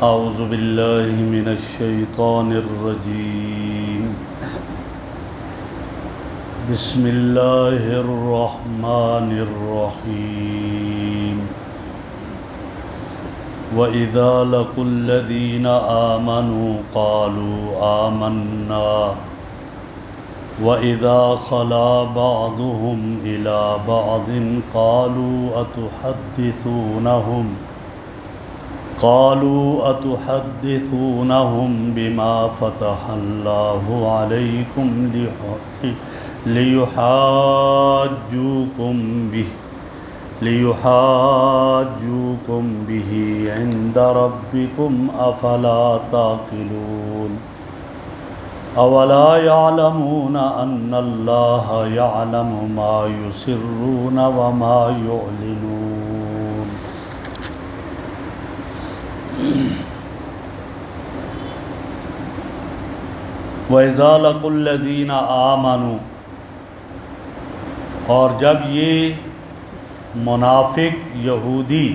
اعوذ باللہ من الشیطان الرجیم بسم اللہ الرحمن الرحیم وَإِذَا لَقُوا الَّذِينَ آمَنُوا قَالُوا آمَنَّا وَإِذَا خَلَا بَعْضُهُمْ إِلَى بَعْضٍ قالوا أتحدثونهم بما فتح الله عليكم ليحاجوكم به عند ربكم أفلا تعقلون أولا يعلمون أن الله يعلم ما يسرون وما يعلنون وَإِذَا لَقُوا الَّذِينَ آمَنُوا، اور جب یہ منافق یہودی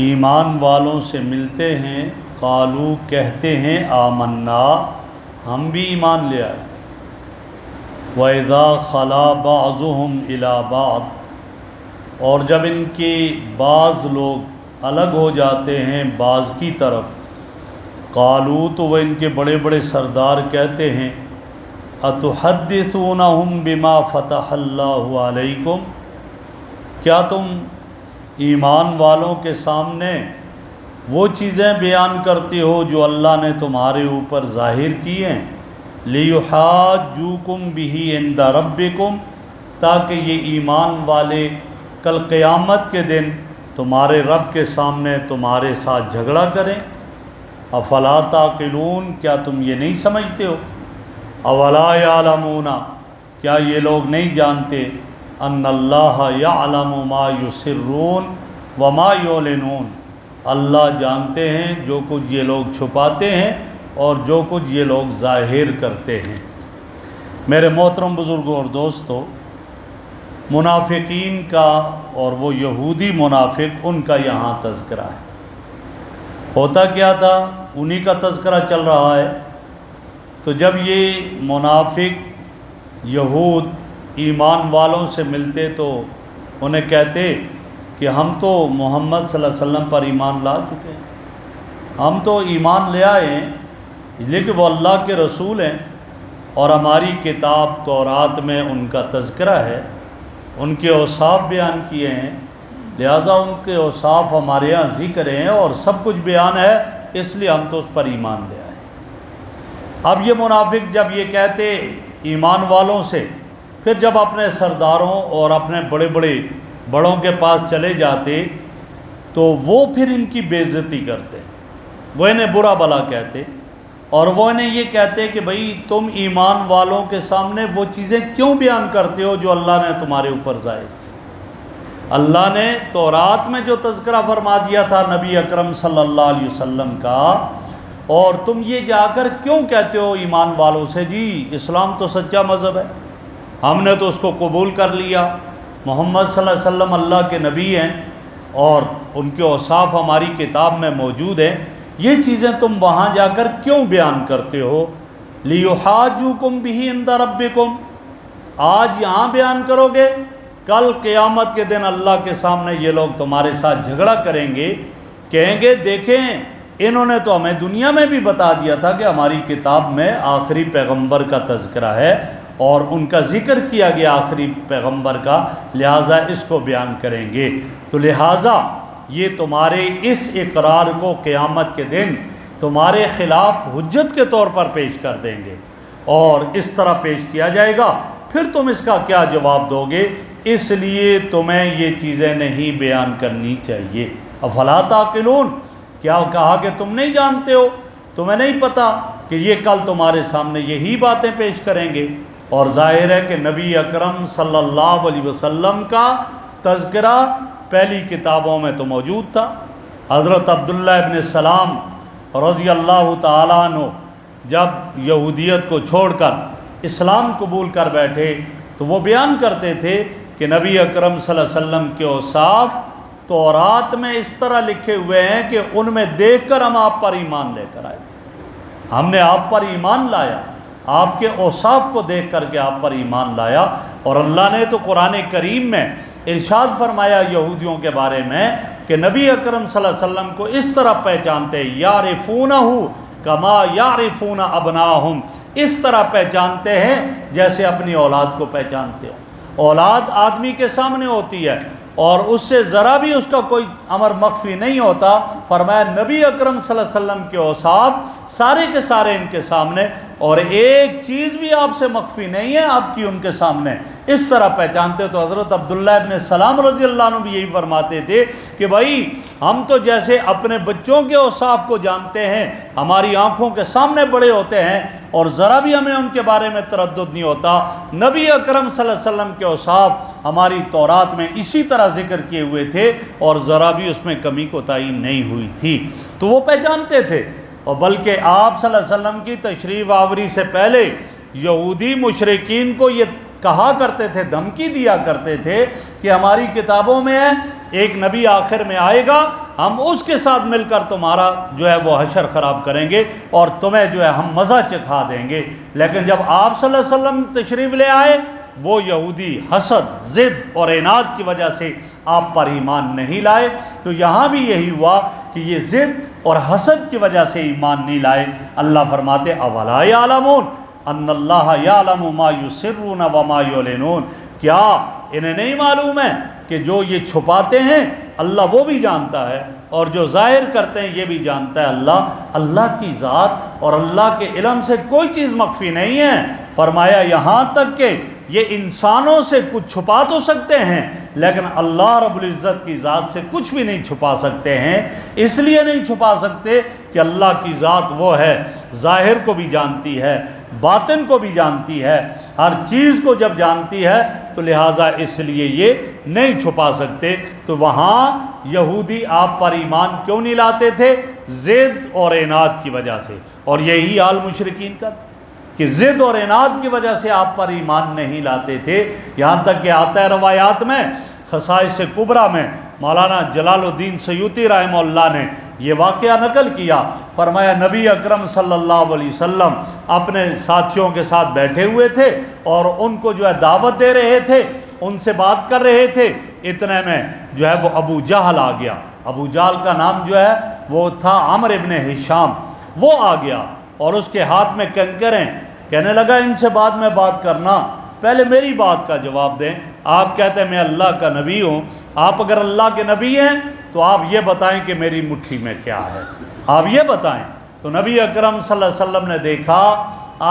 ایمان والوں سے ملتے ہیں، قالو کہتے ہیں آمنا ہم بھی ایمان لے آئے، وَإِذَا خَلَا بَعْضُهُمْ إِلَى بَعْضٍ، اور جب ان کے بعض لوگ الگ ہو جاتے ہیں بعض کی طرف، قالو تو وہ ان کے بڑے بڑے سردار کہتے ہیں اتحدثونہم بما فتح اللہ علیکم، کیا تم ایمان والوں کے سامنے وہ چیزیں بیان کرتے ہو جو اللہ نے تمہارے اوپر ظاہر کی ہیں، لیحاجوکم بہ عند ربکم، تاکہ یہ ایمان والے کل قیامت کے دن تمہارے رب کے سامنے تمہارے ساتھ جھگڑا کریں، افلا تعقلون، کیا تم یہ نہیں سمجھتے ہو، اولا یعلمون، کیا یہ لوگ نہیں جانتے، ان اللہ یعلم ما یسرون وما یعلنون، اللہ جانتے ہیں جو کچھ یہ لوگ چھپاتے ہیں اور جو کچھ یہ لوگ ظاہر کرتے ہیں۔ میرے محترم بزرگوں اور دوستو، منافقین کا اور وہ یہودی منافق ان کا یہاں تذکرہ ہے۔ ہوتا کیا تھا، انہی کا تذکرہ چل رہا ہے۔ تو جب یہ منافق یہود ایمان والوں سے ملتے تو انہیں کہتے کہ ہم تو محمد صلی اللہ علیہ وسلم پر ایمان لا چکے ہیں، ہم تو ایمان لے آئے ہیں، اس لیے کہ وہ اللہ کے رسول ہیں اور ہماری کتاب تورات میں ان کا تذکرہ ہے، ان کے اوصاف بیان کیے ہیں، لہٰذا ان کے اوصاف ہمارے یہاں ذکر ہیں اور سب کچھ بیان ہے، اس لیے ہم تو اس پر ایمان لے آئے۔ اب یہ منافق جب یہ کہتے ایمان والوں سے، پھر جب اپنے سرداروں اور اپنے بڑوں کے پاس چلے جاتے تو وہ پھر ان کی بے عزتی کرتے، وہ انہیں برا بھلا کہتے، اور وہ انہیں یہ کہتے کہ بھئی تم ایمان والوں کے سامنے وہ چیزیں کیوں بیان کرتے ہو جو اللہ نے تمہارے اوپر ظاہر کی۔ اللہ نے تورات میں جو تذکرہ فرما دیا تھا نبی اکرم صلی اللہ علیہ وسلم کا، اور تم یہ جا کر کیوں کہتے ہو ایمان والوں سے جی اسلام تو سچا مذہب ہے، ہم نے تو اس کو قبول کر لیا، محمد صلی اللہ علیہ وسلم اللہ کے نبی ہیں اور ان کے اوصاف ہماری کتاب میں موجود ہیں، یہ چیزیں تم وہاں جا کر کیوں بیان کرتے ہو، لیحاجوکم بہ عند ربکم، آج یہاں بیان کرو گے، کل قیامت کے دن اللہ کے سامنے یہ لوگ تمہارے ساتھ جھگڑا کریں گے، کہیں گے دیکھیں انہوں نے تو ہمیں دنیا میں بھی بتا دیا تھا کہ ہماری کتاب میں آخری پیغمبر کا تذکرہ ہے اور ان کا ذکر کیا گیا آخری پیغمبر کا، لہٰذا اس کو بیان کریں گے، تو لہٰذا یہ تمہارے اس اقرار کو قیامت کے دن تمہارے خلاف حجت کے طور پر پیش کر دیں گے، اور اس طرح پیش کیا جائے گا، پھر تم اس کا کیا جواب دو گے، اس لیے تمہیں یہ چیزیں نہیں بیان کرنی چاہیے۔ افلا تعقلون، کیا کہا کہ تم نہیں جانتے ہو، تمہیں نہیں پتہ کہ یہ کل تمہارے سامنے یہی باتیں پیش کریں گے، اور ظاہر ہے کہ نبی اکرم صلی اللہ علیہ وسلم کا تذکرہ پہلی کتابوں میں تو موجود تھا۔ حضرت عبداللہ ابن سلام رضی اللہ تعالیٰ عنہ جب یہودیت کو چھوڑ کر اسلام قبول کر بیٹھے تو وہ بیان کرتے تھے کہ نبی اکرم صلی اللہ علیہ وسلم کے اوصاف تورات میں اس طرح لکھے ہوئے ہیں کہ ان میں دیکھ کر ہم آپ پر ایمان لے کر آئے، ہم نے آپ پر ایمان لایا، آپ کے اوصاف کو دیکھ کر کے آپ پر ایمان لایا۔ اور اللہ نے تو قرآن کریم میں ارشاد فرمایا یہودیوں کے بارے میں کہ نبی اکرم صلی اللہ علیہ وسلم کو اس طرح پہچانتے، یعرفونہ کما یعرفون ابناہم، اس طرح پہچانتے ہیں جیسے اپنی اولاد کو پہچانتے ہو۔ اولاد آدمی کے سامنے ہوتی ہے اور اس سے ذرا بھی اس کا کوئی امر مخفی نہیں ہوتا۔ فرمایا نبی اکرم صلی اللہ علیہ وسلم کے اوصاف سارے کے سارے ان کے سامنے، اور ایک چیز بھی آپ سے مخفی نہیں ہے آپ کی ان کے سامنے، اس طرح پہچانتے۔ تو حضرت عبداللہ ابن سلام رضی اللہ عنہ بھی یہی فرماتے تھے کہ بھائی ہم تو جیسے اپنے بچوں کے اوصاف کو جانتے ہیں، ہماری آنکھوں کے سامنے بڑے ہوتے ہیں اور ذرا بھی ہمیں ان کے بارے میں تردد نہیں ہوتا، نبی اکرم صلی اللہ علیہ وسلم کے اوصاف ہماری تورات میں اسی طرح ذکر کیے ہوئے تھے اور ذرا بھی اس میں کمی کوتاہی نہیں ہوئی تھی، تو وہ پہچانتے تھے۔ اور بلکہ آپ صلی اللہ علیہ وسلم کی تشریف آوری سے پہلے یہودی مشرکین کو یہ کہا کرتے تھے، دھمکی دیا کرتے تھے کہ ہماری کتابوں میں ہے ایک نبی آخر میں آئے گا، ہم اس کے ساتھ مل کر تمہارا جو ہے وہ حشر خراب کریں گے اور تمہیں جو ہے ہم مزہ چکھا دیں گے۔ لیکن جب آپ صلی اللہ علیہ وسلم تشریف لے آئے، وہ یہودی حسد، ضد اور عناد کی وجہ سے آپ پر ایمان نہیں لائے۔ تو یہاں بھی یہی ہوا کہ یہ ضد اور حسد کی وجہ سے ایمان نہیں لائے۔ اللہ فرماتے اولا یعلمون ان اللہ یعلم ما یسرون وما یعلنون، کیا انہیں نہیں معلوم ہے کہ جو یہ چھپاتے ہیں اللہ وہ بھی جانتا ہے اور جو ظاہر کرتے ہیں یہ بھی جانتا ہے اللہ۔ اللہ کی ذات اور اللہ کے علم سے کوئی چیز مخفی نہیں ہے۔ فرمایا یہاں تک کہ یہ انسانوں سے کچھ چھپا تو سکتے ہیں لیکن اللہ رب العزت کی ذات سے کچھ بھی نہیں چھپا سکتے ہیں۔ اس لیے نہیں چھپا سکتے کہ اللہ کی ذات وہ ہے، ظاہر کو بھی جانتی ہے، باطن کو بھی جانتی ہے، ہر چیز کو جب جانتی ہے تو لہٰذا اس لیے یہ نہیں چھپا سکتے۔ تو وہاں یہودی آپ پر ایمان کیوں نہیں لاتے تھے؟ ضد اور عناد کی وجہ سے، اور یہی حال مشرکین کا تھا کہ ضد اور عناد کی وجہ سے آپ پر ایمان نہیں لاتے تھے۔ یہاں تک کہ آتا ہے روایات میں، خصائص کبریٰ میں مولانا جلال الدین سیوطی رحمہ اللہ نے یہ واقعہ نقل کیا۔ فرمایا نبی اکرم صلی اللہ علیہ وسلم اپنے ساتھیوں کے ساتھ بیٹھے ہوئے تھے اور ان کو جو ہے دعوت دے رہے تھے، ان سے بات کر رہے تھے، اتنے میں جو ہے وہ ابو جہل آ گیا۔ ابو جہل کا نام جو ہے وہ تھا عمرو ابن ہشام، وہ آ گیا اور اس کے ہاتھ میں کنکریں، کہنے لگا ان سے بعد میں بات کرنا، پہلے میری بات کا جواب دیں۔ آپ کہتے ہیں میں اللہ کا نبی ہوں، آپ اگر اللہ کے نبی ہیں تو آپ یہ بتائیں کہ میری مٹھی میں کیا ہے، آپ یہ بتائیں۔ تو نبی اکرم صلی اللہ علیہ وسلم نے دیکھا،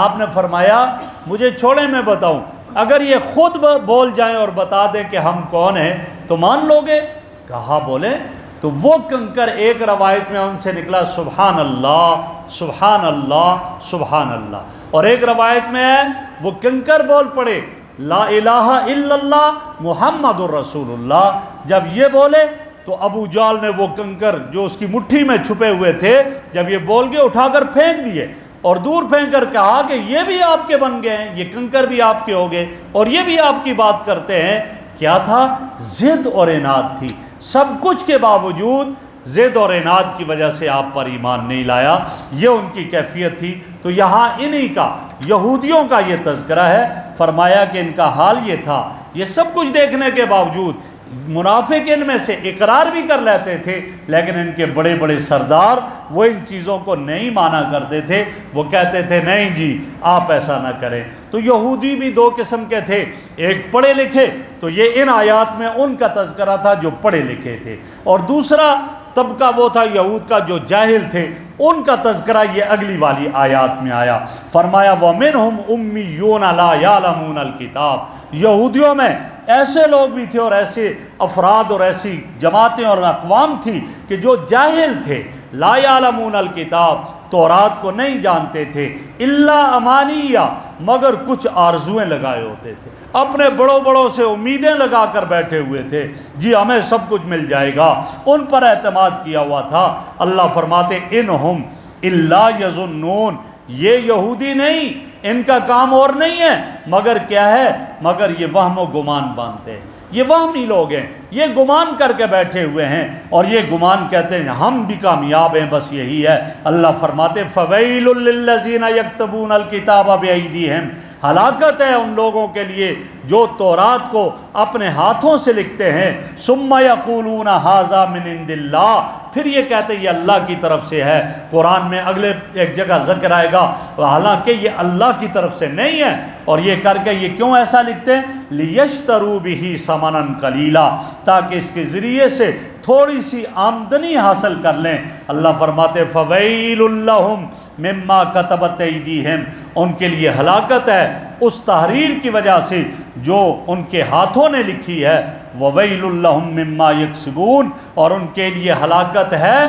آپ نے فرمایا مجھے چھوڑیں میں بتاؤں، اگر یہ خود بول جائیں اور بتا دیں کہ ہم کون ہیں تو مان لو گے؟ کہا بولیں۔ تو وہ کنکر ایک روایت میں ان سے نکلا سبحان اللہ سبحان اللہ سبحان اللہ، اور ایک روایت میں ہے وہ کنکر بول پڑے لا الہ الا اللہ محمد الرسول اللہ۔ جب یہ بولے تو ابو جہل نے وہ کنکر جو اس کی مٹھی میں چھپے ہوئے تھے، جب یہ بول گئے اٹھا کر پھینک دیے اور دور پھینک کر کہا کہ یہ بھی آپ کے بن گئے ہیں، یہ کنکر بھی آپ کے ہو گئے اور یہ بھی آپ کی بات کرتے ہیں۔ کیا تھا؟ ضد اور عناد تھی۔ سب کچھ کے باوجود ضد اور عناد کی وجہ سے آپ پر ایمان نہیں لایا، یہ ان کی کیفیت تھی۔ تو یہاں انہی کا، یہودیوں کا یہ تذکرہ ہے۔ فرمایا کہ ان کا حال یہ تھا، یہ سب کچھ دیکھنے کے باوجود منافق ان میں سے اقرار بھی کر لیتے تھے لیکن ان کے بڑے بڑے سردار وہ ان چیزوں کو نہیں مانا کرتے تھے، وہ کہتے تھے نہیں جی آپ ایسا نہ کریں۔ تو یہودی بھی دو قسم کے تھے، ایک پڑھے لکھے، تو یہ ان آیات میں ان کا تذکرہ تھا جو پڑھے لکھے تھے، اور دوسرا طبقہ وہ تھا یہود کا جو جاہل تھے، ان کا تذکرہ یہ اگلی والی آیات میں آیا۔ فرمایا وَمِنْهُمْ أُمِّيُّونَ لَا يَعْلَمُونَ الْكِتَابَ، یہودیوں میں ایسے لوگ بھی تھے اور ایسے افراد اور ایسی جماعتیں اور اقوام تھی کہ جو جاہل تھے، لا یعلمون الکتاب، تورات کو نہیں جانتے تھے، الا امانیہ، مگر کچھ آرزویں لگائے ہوتے تھے، اپنے بڑوں بڑوں سے امیدیں لگا کر بیٹھے ہوئے تھے، جی ہمیں سب کچھ مل جائے گا، ان پر اعتماد کیا ہوا تھا۔ اللہ فرماتے انہم الا یظنون، یہ یہودی نہیں، ان کا کام اور نہیں ہے مگر کیا ہے، مگر یہ وہم و گمان باندھتے ہیں، یہ وہمی لوگ ہیں، یہ گمان کر کے بیٹھے ہوئے ہیں، اور یہ گمان کہتے ہیں ہم بھی کامیاب ہیں، بس یہی ہے۔ اللہ فرماتے فَوَيْلٌ لِّلَّذِينَ يَكْتُبُونَ الْكِتَابَ بِأَيْدِيهِمْ، ہلاکت ہے ان لوگوں کے لیے جو تورات کو اپنے ہاتھوں سے لکھتے ہیں، ثُمَّ يَقُولُونَ هَٰذَا مِنْ عِندِ اللَّهِ، پھر یہ کہتے ہیں یہ اللہ کی طرف سے ہے۔ قرآن میں اگلے ایک جگہ ذکر آئے گا حالانکہ یہ اللہ کی طرف سے نہیں ہے، اور یہ کر کے یہ کیوں ایسا لکھتے ہیں؟ لِيَشْتَرُوا بِهِ ثَمَنًا قَلِيلًا، تاکہ اس کے ذریعے سے تھوڑی سی آمدنی حاصل کر لیں۔ اللہ فرماتے فَوَيْلٌ لَّهُم مِّمَّا كَتَبَتْ أَيْدِيهِمْ، ان کے لیے ہلاکت ہے اس تحریر کی وجہ سے جو ان کے ہاتھوں نے لکھی ہے، وَوَيْلٌ لَّهُم مِّمَّا يَكْسِبُونَ، اور ان کے لیے ہلاکت ہے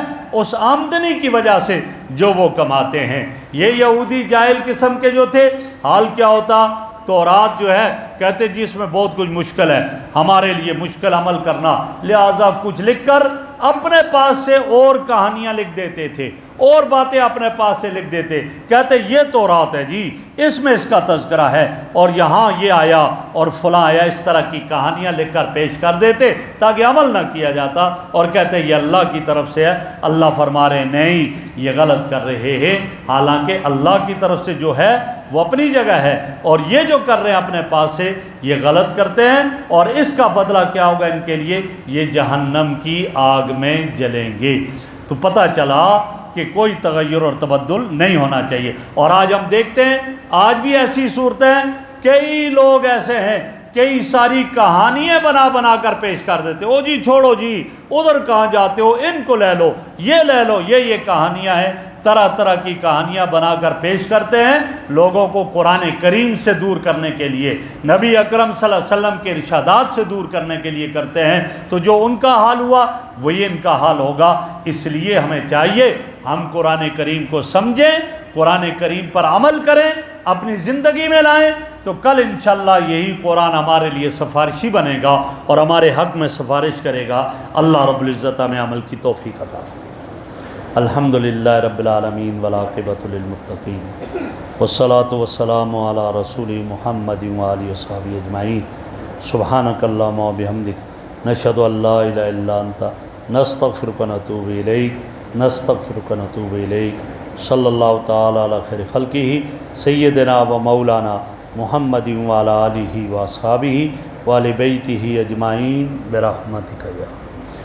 اس آمدنی کی وجہ سے جو وہ کماتے ہیں۔ یہ یہودی جاہل قسم کے جو تھے، حال کیا ہوتا؟ تورات جو ہے کہتے جی اس میں بہت کچھ مشکل ہے، ہمارے لیے مشکل عمل کرنا، لہٰذا کچھ لکھ کر اپنے پاس سے اور کہانیاں لکھ دیتے تھے، اور باتیں اپنے پاس سے لکھ دیتے، کہتے یہ تورات ہے جی، اس میں اس کا تذکرہ ہے، اور یہاں یہ آیا اور فلاں آیا، اس طرح کی کہانیاں لکھ کر پیش کر دیتے تاکہ عمل نہ کیا جاتا، اور کہتے یہ اللہ کی طرف سے ہے۔ اللہ فرما رہے نہیں، یہ غلط کر رہے ہیں، حالانکہ اللہ کی طرف سے جو ہے وہ اپنی جگہ ہے، اور یہ جو کر رہے ہیں اپنے پاس سے یہ غلط کرتے ہیں، اور اس کا بدلہ کیا ہوگا ان کے لیے؟ یہ جہنم کی آگ میں جلیں گے۔ تو پتہ چلا کہ کوئی تغیر اور تبدل نہیں ہونا چاہیے۔ اور آج ہم دیکھتے ہیں آج بھی ایسی صورتیں ہیں، کئی لوگ ایسے ہیں کئی ساری کہانیاں بنا بنا کر پیش کر دیتے، او جی چھوڑو جی ادھر کہاں جاتے ہو، ان کو لے لو، یہ لے لو، یہ کہانیاں ہیں، طرح طرح کی کہانیاں بنا کر پیش کرتے ہیں لوگوں کو قرآن کریم سے دور کرنے کے لیے، نبی اکرم صلی اللہ علیہ وسلم کے ارشادات سے دور کرنے کے لیے کرتے ہیں۔ تو جو ان کا حال ہوا وہی ان کا حال ہوگا۔ اس لیے ہمیں چاہیے ہم قرآن کریم کو سمجھیں، قرآن کریم پر عمل کریں، اپنی زندگی میں لائیں، تو کل انشاءاللہ یہی قرآن ہمارے لیے سفارشی بنے گا اور ہمارے حق میں سفارش کرے گا۔ اللہ رب العزت ہمیں عمل کی توفیق عطا فرمائے۔ الحمدللہ رب العالمین والعاقبۃ للمتقین والصلاۃ والسلام علی رسول محمد وآلہ وصحبہ اجمعین۔ سبحانک اللہم وبحمدک، نشہد ان لا الہ الا انت، نستغفرک ونتوب الیک، نستغفرک ونتوب الیک۔ صلی اللہ تعالی علی خیر خلقہ سیدنا و مولانا محمد وعلی آلہ واصحابہ وآل بیتہ اجمعین برحمتک یا